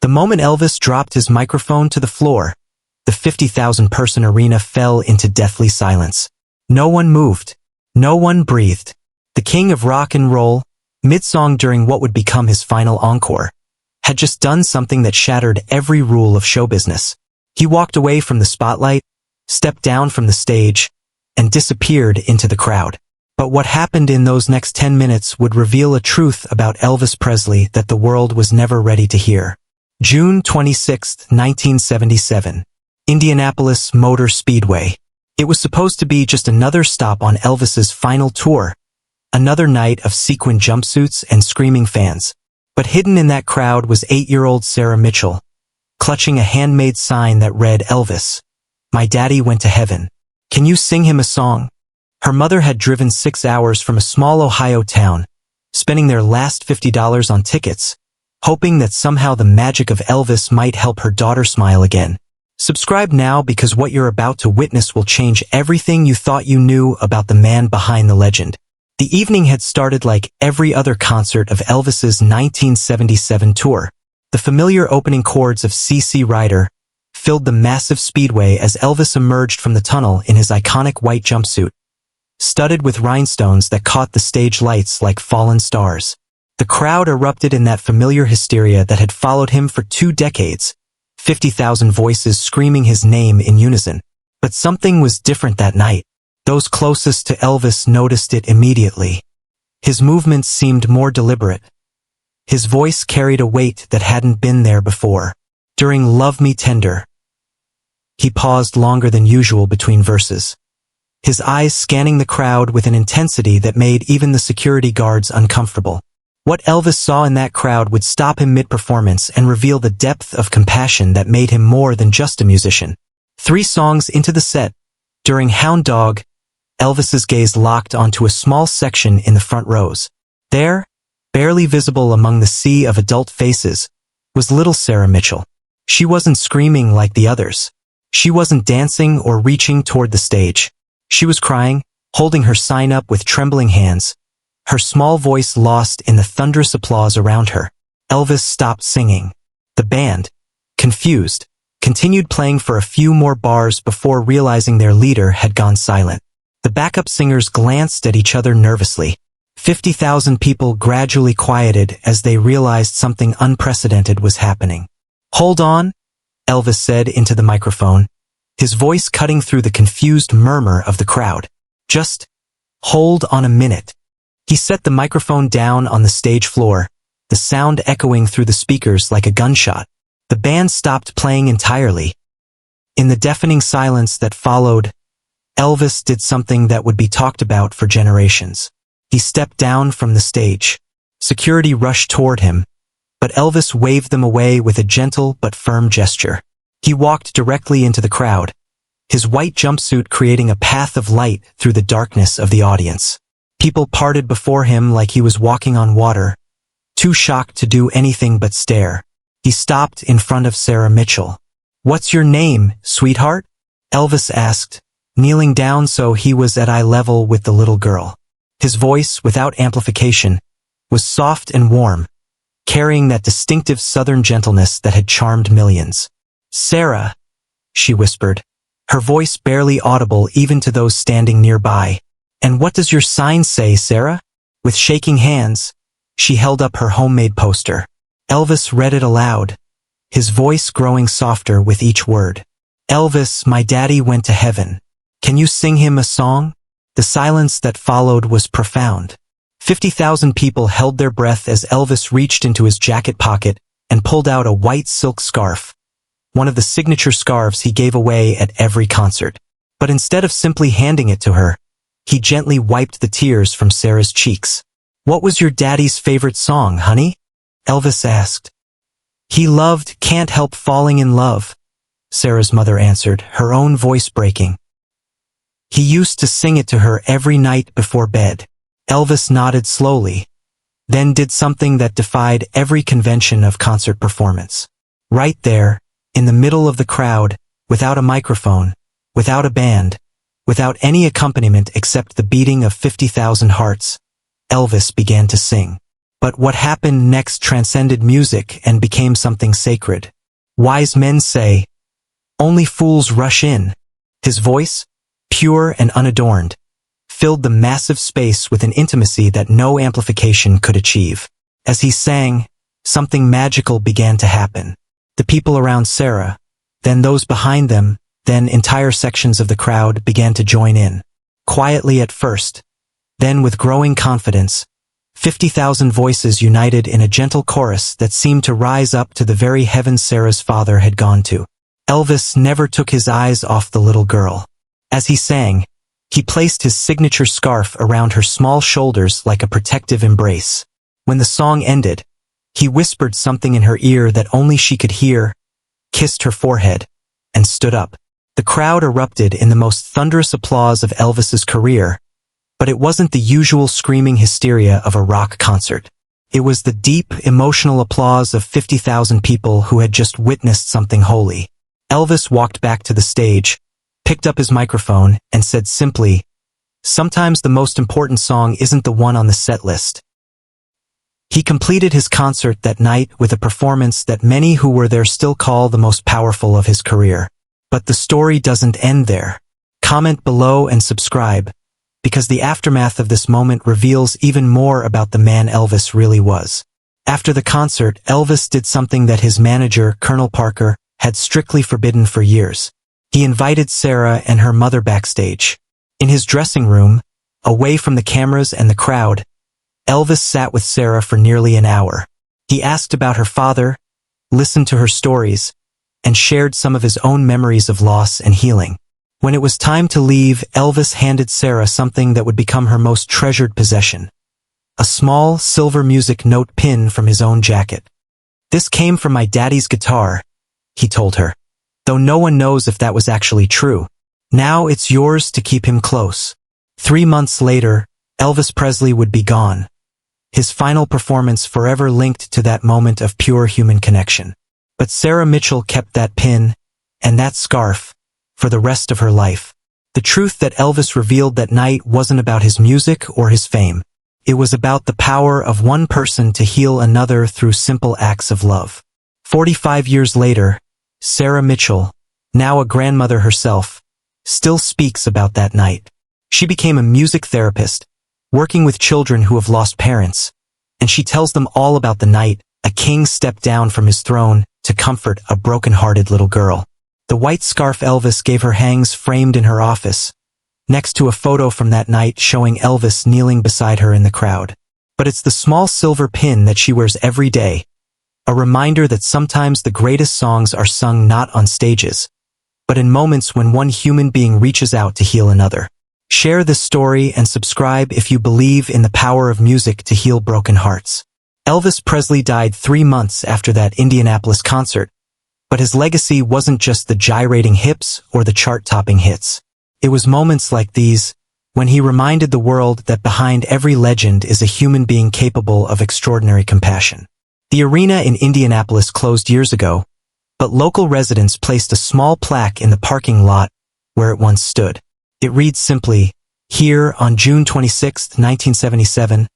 The moment Elvis dropped his microphone to the floor, the 50,000-person arena fell into deathly silence. No one moved. No one breathed. The king of rock and roll, mid-song during what would become his final encore, had just done something that shattered every rule of show business. He walked away from the spotlight, stepped down from the stage, and disappeared into the crowd. But what happened in those next 10 minutes would reveal a truth about Elvis Presley that the world was never ready to hear. June 26, 1977. Indianapolis Motor Speedway. It was supposed to be just another stop on Elvis's final tour, another night of sequin jumpsuits and screaming fans. But hidden in that crowd was 8-year-old Sarah Mitchell, clutching a handmade sign that read, "Elvis, my daddy went to heaven. Can you sing him a song?" Her mother had driven 6 hours from a small Ohio town, spending their last $50 on tickets, hoping that somehow the magic of Elvis might help her daughter smile again. Subscribe now, because what you're about to witness will change everything you thought you knew about the man behind the legend. The evening had started like every other concert of Elvis's 1977 tour. The familiar opening chords of C.C. Rider filled the massive speedway as Elvis emerged from the tunnel in his iconic white jumpsuit, studded with rhinestones that caught the stage lights like fallen stars. The crowd erupted in that familiar hysteria that had followed him for 2 decades, 50,000 voices screaming his name in unison. But something was different that night. Those closest to Elvis noticed it immediately. His movements seemed more deliberate. His voice carried a weight that hadn't been there before. During "Love Me Tender," he paused longer than usual between verses, his eyes scanning the crowd with an intensity that made even the security guards uncomfortable. What Elvis saw in that crowd would stop him mid-performance and reveal the depth of compassion that made him more than just a musician. 3 songs into the set, during "Hound Dog," Elvis's gaze locked onto a small section in the front rows. There, barely visible among the sea of adult faces, was little Sarah Mitchell. She wasn't screaming like the others. She wasn't dancing or reaching toward the stage. She was crying, holding her sign up with trembling hands, her small voice lost in the thunderous applause around her. Elvis stopped singing. The band, confused, continued playing for a few more bars before realizing their leader had gone silent. The backup singers glanced at each other nervously. 50,000 people gradually quieted as they realized something unprecedented was happening. "Hold on," Elvis said into the microphone, his voice cutting through the confused murmur of the crowd. "Just hold on a minute." He set the microphone down on the stage floor, the sound echoing through the speakers like a gunshot. The band stopped playing entirely. In the deafening silence that followed, Elvis did something that would be talked about for generations. He stepped down from the stage. Security rushed toward him, but Elvis waved them away with a gentle but firm gesture. He walked directly into the crowd, his white jumpsuit creating a path of light through the darkness of the audience. People parted before him like he was walking on water, too shocked to do anything but stare. He stopped in front of Sarah Mitchell. "What's your name, sweetheart?" Elvis asked, kneeling down so he was at eye level with the little girl. His voice, without amplification, was soft and warm, carrying that distinctive southern gentleness that had charmed millions. "Sarah," she whispered, her voice barely audible even to those standing nearby. "And what does your sign say, Sarah?" With shaking hands, she held up her homemade poster. Elvis read it aloud, his voice growing softer with each word. "Elvis, my daddy went to heaven. Can you sing him a song?" The silence that followed was profound. 50,000 people held their breath as Elvis reached into his jacket pocket and pulled out a white silk scarf, one of the signature scarves he gave away at every concert. But instead of simply handing it to her, he gently wiped the tears from Sarah's cheeks. "What was your daddy's favorite song, honey?" Elvis asked. "He loved Can't Help Falling in Love," Sarah's mother answered, her own voice breaking. "He used to sing it to her every night before bed." Elvis nodded slowly, then did something that defied every convention of concert performance. Right there, in the middle of the crowd, without a microphone, without a band, without any accompaniment except the beating of 50,000 hearts, Elvis began to sing. But what happened next transcended music and became something sacred. Wise men say, "Only fools rush in." His voice, pure and unadorned, filled the massive space with an intimacy that no amplification could achieve. As he sang, something magical began to happen. The people around Sarah, then those behind them, then entire sections of the crowd began to join in. Quietly at first, then with growing confidence, 50,000 voices united in a gentle chorus that seemed to rise up to the very heavens Sarah's father had gone to. Elvis never took his eyes off the little girl. As he sang, he placed his signature scarf around her small shoulders like a protective embrace. When the song ended, he whispered something in her ear that only she could hear, kissed her forehead, and stood up. The crowd erupted in the most thunderous applause of Elvis's career, but it wasn't the usual screaming hysteria of a rock concert. It was the deep, emotional applause of 50,000 people who had just witnessed something holy. Elvis walked back to the stage, picked up his microphone, and said simply, "Sometimes the most important song isn't the one on the set list." He completed his concert that night with a performance that many who were there still call the most powerful of his career. But the story doesn't end there. Comment below and subscribe, because the aftermath of this moment reveals even more about the man Elvis really was. After the concert, Elvis did something that his manager, Colonel Parker, had strictly forbidden for years. He invited Sarah and her mother backstage. In his dressing room, away from the cameras and the crowd, Elvis sat with Sarah for nearly an hour. He asked about her father, listened to her stories, and shared some of his own memories of loss and healing. When it was time to leave, Elvis handed Sarah something that would become her most treasured possession. A small, silver music note pin from his own jacket. "This came from my daddy's guitar," he told her, though no one knows if that was actually true. "Now it's yours to keep him close." 3 months later, Elvis Presley would be gone. His final performance forever linked to that moment of pure human connection. But Sarah Mitchell kept that pin, and that scarf, for the rest of her life. The truth that Elvis revealed that night wasn't about his music or his fame. It was about the power of one person to heal another through simple acts of love. 45 years later, Sarah Mitchell, now a grandmother herself, still speaks about that night. She became a music therapist, working with children who have lost parents, and she tells them all about the night a king stepped down from his throne to comfort a broken-hearted little girl. The white scarf Elvis gave her hangs framed in her office, next to a photo from that night showing Elvis kneeling beside her in the crowd. But it's the small silver pin that she wears every day, a reminder that sometimes the greatest songs are sung not on stages, but in moments when one human being reaches out to heal another. Share this story and subscribe if you believe in the power of music to heal broken hearts. Elvis Presley died 3 months after that Indianapolis concert, but his legacy wasn't just the gyrating hips or the chart-topping hits. It was moments like these, when he reminded the world that behind every legend is a human being capable of extraordinary compassion. The arena in Indianapolis closed years ago, but local residents placed a small plaque in the parking lot where it once stood. It reads simply, "Here, on June 26, 1977,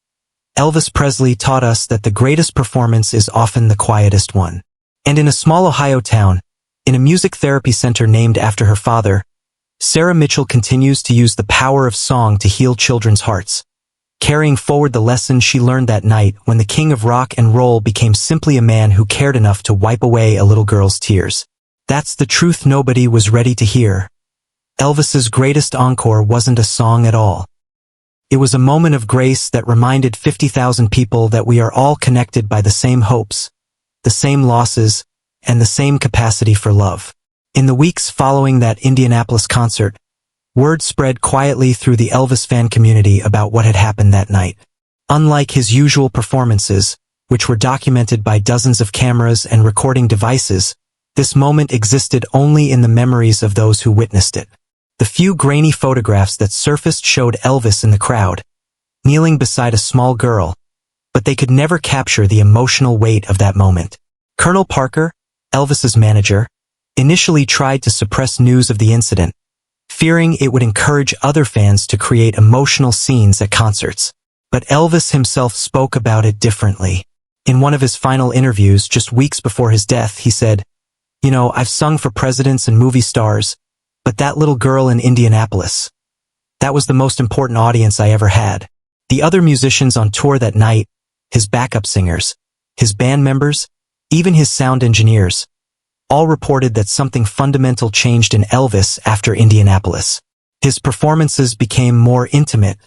Elvis Presley taught us that the greatest performance is often the quietest one." And in a small Ohio town, in a music therapy center named after her father, Sarah Mitchell continues to use the power of song to heal children's hearts, carrying forward the lesson she learned that night when the king of rock and roll became simply a man who cared enough to wipe away a little girl's tears. That's the truth nobody was ready to hear. Elvis's greatest encore wasn't a song at all. It was a moment of grace that reminded 50,000 people that we are all connected by the same hopes, the same losses, and the same capacity for love. In the weeks following that Indianapolis concert, word spread quietly through the Elvis fan community about what had happened that night. Unlike his usual performances, which were documented by dozens of cameras and recording devices, this moment existed only in the memories of those who witnessed it. The few grainy photographs that surfaced showed Elvis in the crowd, kneeling beside a small girl, but they could never capture the emotional weight of that moment. Colonel Parker, Elvis's manager, initially tried to suppress news of the incident, fearing it would encourage other fans to create emotional scenes at concerts. But Elvis himself spoke about it differently. In one of his final interviews just weeks before his death, he said, "You know, I've sung for presidents and movie stars, but that little girl in Indianapolis, that was the most important audience I ever had." The other musicians on tour that night, his backup singers, his band members, even his sound engineers, all reported that something fundamental changed in Elvis after Indianapolis. His performances became more intimate,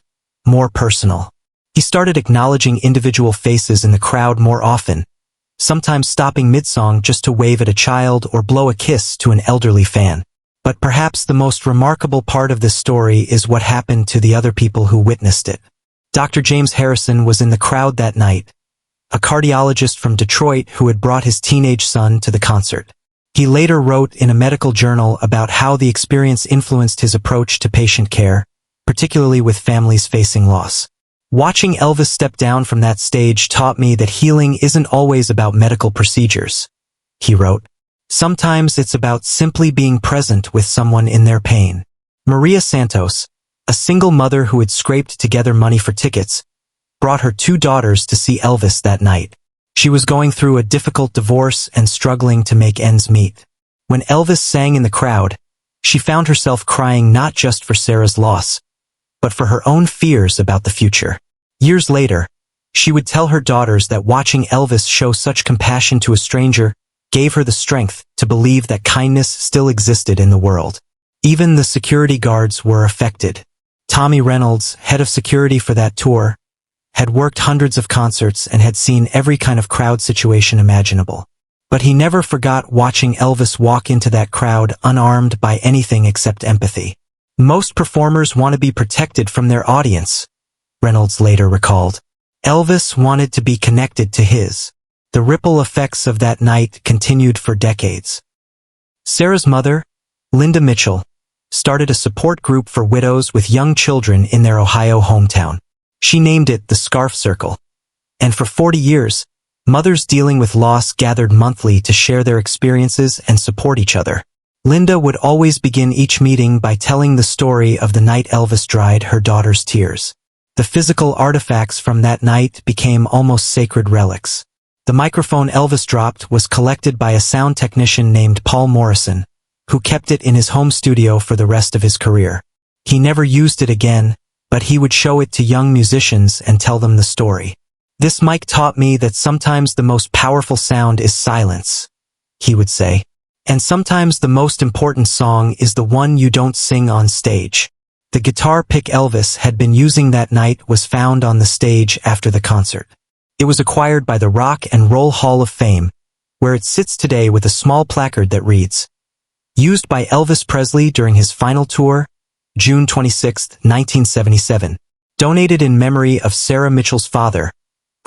more personal. He started acknowledging individual faces in the crowd more often, sometimes stopping mid-song just to wave at a child or blow a kiss to an elderly fan. But perhaps the most remarkable part of this story is what happened to the other people who witnessed it. Dr. James Harrison was in the crowd that night, a cardiologist from Detroit who had brought his teenage son to the concert. He later wrote in a medical journal about how the experience influenced his approach to patient care, particularly with families facing loss. "Watching Elvis step down from that stage taught me that healing isn't always about medical procedures," he wrote. "Sometimes it's about simply being present with someone in their pain." Maria Santos, a single mother who had scraped together money for tickets, brought her 2 daughters to see Elvis that night. She was going through a difficult divorce and struggling to make ends meet. When Elvis sang in the crowd, she found herself crying not just for Sarah's loss, but for her own fears about the future. Years later, she would tell her daughters that watching Elvis show such compassion to a stranger gave her the strength to believe that kindness still existed in the world. Even the security guards were affected. Tommy Reynolds, head of security for that tour, had worked hundreds of concerts and had seen every kind of crowd situation imaginable. But he never forgot watching Elvis walk into that crowd unarmed by anything except empathy. "Most performers want to be protected from their audience," Reynolds later recalled. Elvis wanted to be connected to his. The ripple effects of that night continued for decades. Sarah's mother, Linda Mitchell, started a support group for widows with young children in their Ohio hometown. She named it the Scarf Circle. And for 40 years, mothers dealing with loss gathered monthly to share their experiences and support each other. Linda would always begin each meeting by telling the story of the night Elvis dried her daughter's tears. The physical artifacts from that night became almost sacred relics. The microphone Elvis dropped was collected by a sound technician named Paul Morrison, who kept it in his home studio for the rest of his career. He never used it again, but he would show it to young musicians and tell them the story. "This mic taught me that sometimes the most powerful sound is silence," he would say. "And sometimes the most important song is the one you don't sing on stage." The guitar pick Elvis had been using that night was found on the stage after the concert. It was acquired by the Rock and Roll Hall of Fame, where it sits today with a small placard that reads, "Used by Elvis Presley during his final tour, June 26, 1977. Donated in memory of Sarah Mitchell's father,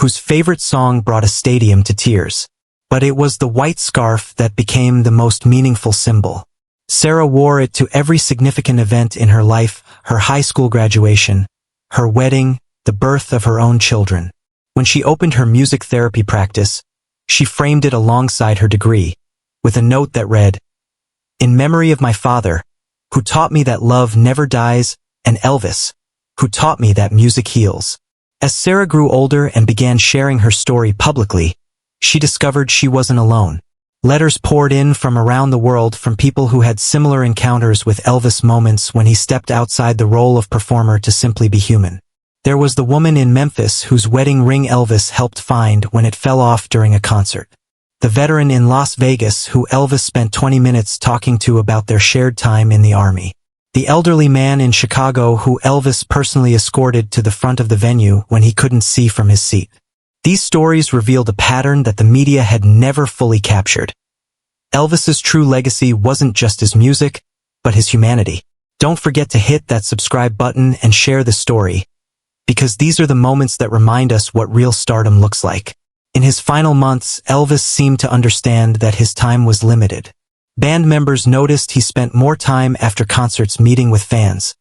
whose favorite song brought a stadium to tears." But it was the white scarf that became the most meaningful symbol. Sarah wore it to every significant event in her life, her high school graduation, her wedding, the birth of her own children. When she opened her music therapy practice, she framed it alongside her degree, with a note that read, "In memory of my father, who taught me that love never dies, and Elvis, who taught me that music heals." As Sarah grew older and began sharing her story publicly, she discovered she wasn't alone. Letters poured in from around the world from people who had similar encounters with Elvis, moments when he stepped outside the role of performer to simply be human. There was the woman in Memphis whose wedding ring Elvis helped find when it fell off during a concert. The veteran in Las Vegas who Elvis spent 20 minutes talking to about their shared time in the Army. The elderly man in Chicago who Elvis personally escorted to the front of the venue when he couldn't see from his seat. These stories revealed a pattern that the media had never fully captured. Elvis's true legacy wasn't just his music, but his humanity. Don't forget to hit that subscribe button and share the story, because these are the moments that remind us what real stardom looks like. In his final months, Elvis seemed to understand that his time was limited. Band members noticed he spent more time after concerts meeting with fans,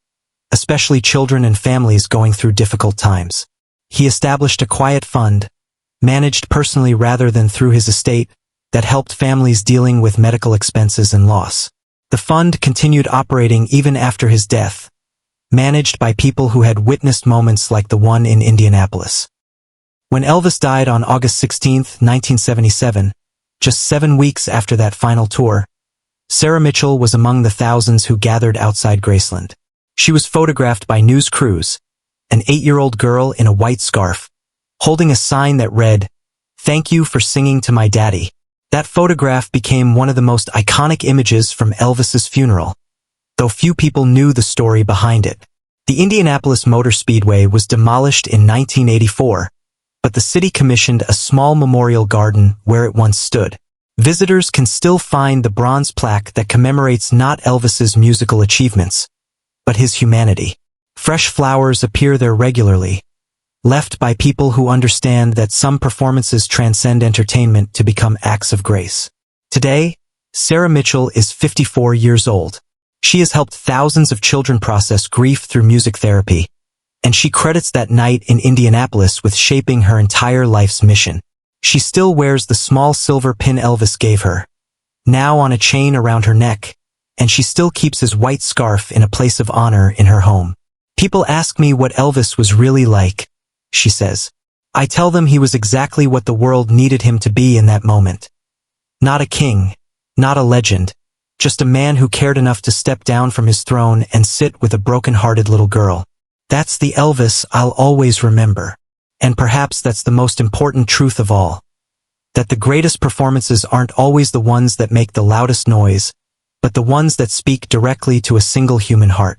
especially children and families going through difficult times. He established a quiet fund, managed personally rather than through his estate, that helped families dealing with medical expenses and loss. The fund continued operating even after his death, managed by people who had witnessed moments like the one in Indianapolis. When Elvis died on August 16, 1977, just 7 weeks after that final tour, Sarah Mitchell was among the thousands who gathered outside Graceland. She was photographed by news crews, an 8-year-old girl in a white scarf, holding a sign that read, "Thank you for singing to my daddy." That photograph became one of the most iconic images from Elvis's funeral, though few people knew the story behind it. The Indianapolis Motor Speedway was demolished in 1984, but the city commissioned a small memorial garden where it once stood. Visitors can still find the bronze plaque that commemorates not Elvis's musical achievements, but his humanity. Fresh flowers appear there regularly, left by people who understand that some performances transcend entertainment to become acts of grace. Today, Sarah Mitchell is 54 years old. She has helped thousands of children process grief through music therapy, and she credits that night in Indianapolis with shaping her entire life's mission. She still wears the small silver pin Elvis gave her, now on a chain around her neck, and she still keeps his white scarf in a place of honor in her home. "People ask me what Elvis was really like," she says. "I tell them he was exactly what the world needed him to be in that moment. Not a king, not a legend, just a man who cared enough to step down from his throne and sit with a broken-hearted little girl. That's the Elvis I'll always remember. And perhaps that's the most important truth of all, that the greatest performances aren't always the ones that make the loudest noise, but the ones that speak directly to a single human heart."